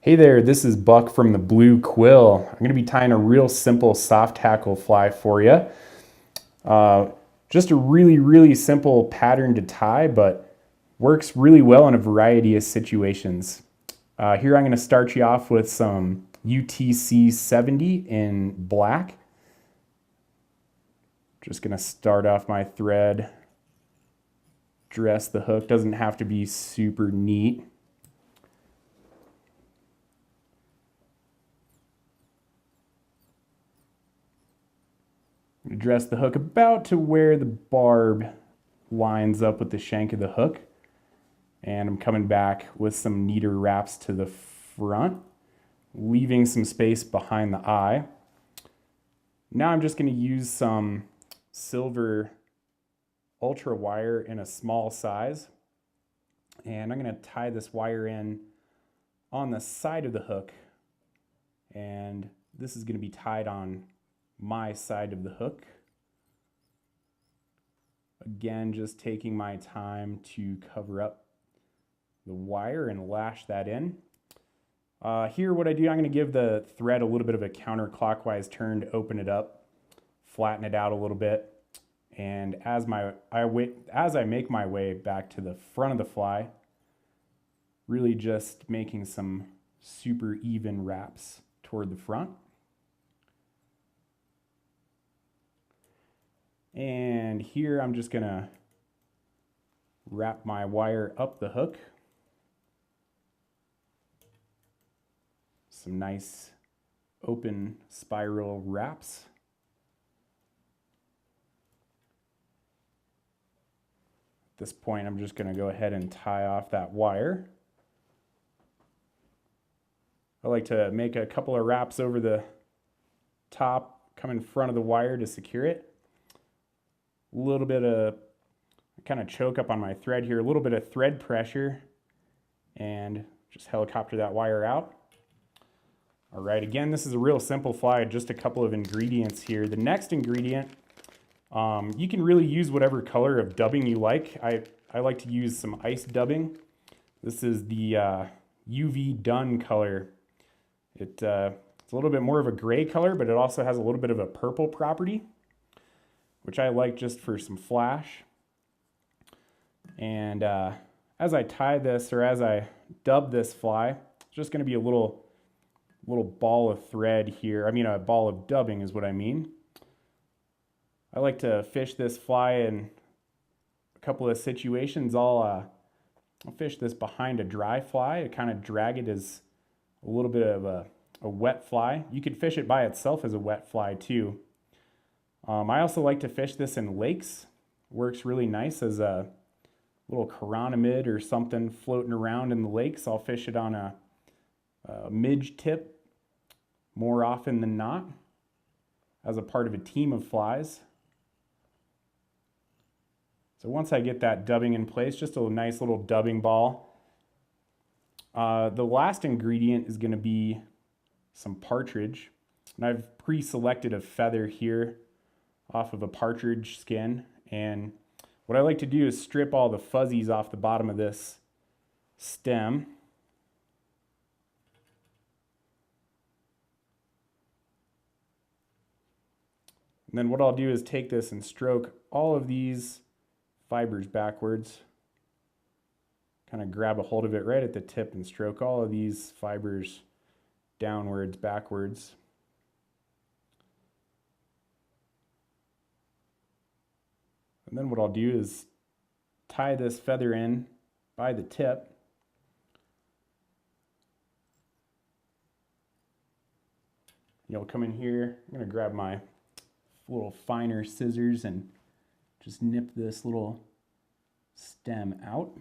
Hey there, this is Buck from the Blue Quill. I'm going to be tying a real simple soft hackle fly for you. Uh, just a really simple pattern to tie, but works really well in a variety of situations. Here I'm going to start you off with some UTC 70 in black. Just going to start off my thread, dress the hook, doesn't have to be super neat. Dress the hook about to where the barb lines up with the shank of the hook. And I'm coming back with some neater wraps to the front, leaving some space behind the eye. Now I'm just going to use some silver ultra wire in a small size. And I'm going to tie this wire in on the side of the hook. And this is going to be tied on my side of the hook. Again, just taking my time to cover up the wire and lash that in. Here what I do, I'm going to give the thread a little bit of a counterclockwise turn to open it up, flatten it out a little bit, and as I make my way back to the front of the fly, really just making some super even wraps toward the front. And here I'm just going to wrap my wire up the hook. Some nice open spiral wraps. At this point, I'm just going to go ahead and tie off that wire. I like to make a couple of wraps over the top, come in front of the wire to secure it. A little bit of, kind of choke up on my thread here, a little bit of thread pressure, and just helicopter that wire out. All right, again, this is a real simple fly, just a couple of ingredients here. The next ingredient, you can really use whatever color of dubbing you like. I like to use some ice dubbing. This is the UV dun color. It's a little bit more of a gray color, but it also has a little bit of a purple property, which I like just for some flash. And as I tie this, or as I dub this fly, it's just going to be a little ball of thread here. I mean, a ball of dubbing is what I mean. I like to fish this fly in a couple of situations. I'll fish this behind a dry fly to kind of drag it as a little bit of a wet fly. You could fish it by itself as a wet fly too. I also like to fish this in lakes. Works really nice as a little chironomid or something floating around in the lakes. I'll fish it on a midge tip more often than not as a part of a team of flies. So once I get that dubbing in place, just a nice little dubbing ball. The last ingredient is going to be some partridge. And I've pre-selected a feather here off of a partridge skin, and what I like to do is strip all the fuzzies off the bottom of this stem. And then what I'll do is take this and stroke all of these fibers backwards, kind of grab a hold of it right at the tip and stroke all of these fibers downwards, backwards. And then what I'll do is tie this feather in by the tip. You'll come in here, I'm going to grab my little finer scissors and just nip this little stem out.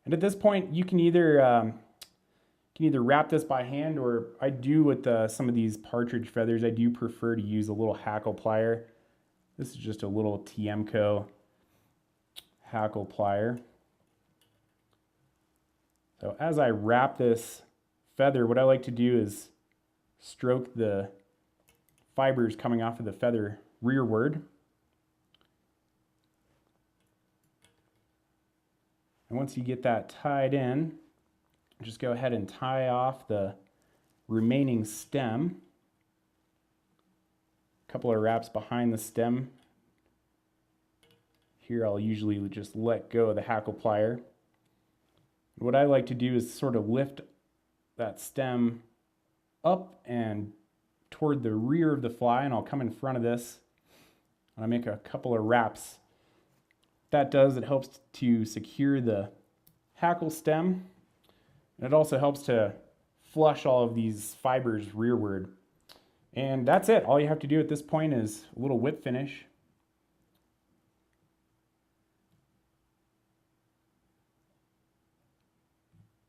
And at this point, you can either wrap this by hand, or I do with some of these partridge feathers, I do prefer to use a little hackle plier. This is just a little Tiemco hackle plier. So as I wrap this feather, what I like to do is stroke the fibers coming off of the feather rearward. And once you get that tied in, just go ahead and tie off the remaining stem. A couple of wraps behind the stem. Here I'll usually just let go of the hackle plier. What I like to do is sort of lift that stem up and toward the rear of the fly, and I'll come in front of this and I make a couple of wraps. What that does, it helps to secure the hackle stem, and it also helps to flush all of these fibers rearward. And that's it. All you have to do at this point is a little whip finish.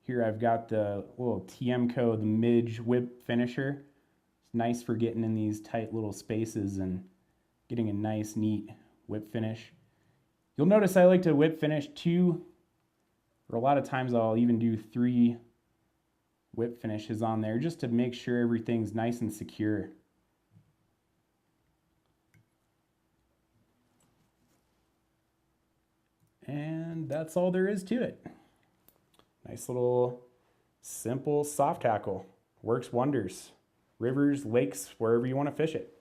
Here I've got the little TMCO, the midge whip finisher. It's nice for getting in these tight little spaces and getting a nice, neat whip finish. You'll notice I like to whip finish 2, or a lot of times I'll even do 3 whip finishes on there just to make sure everything's nice and secure. And that's all there is to it. Nice little simple soft hackle. Works wonders. Rivers, lakes, wherever you want to fish it.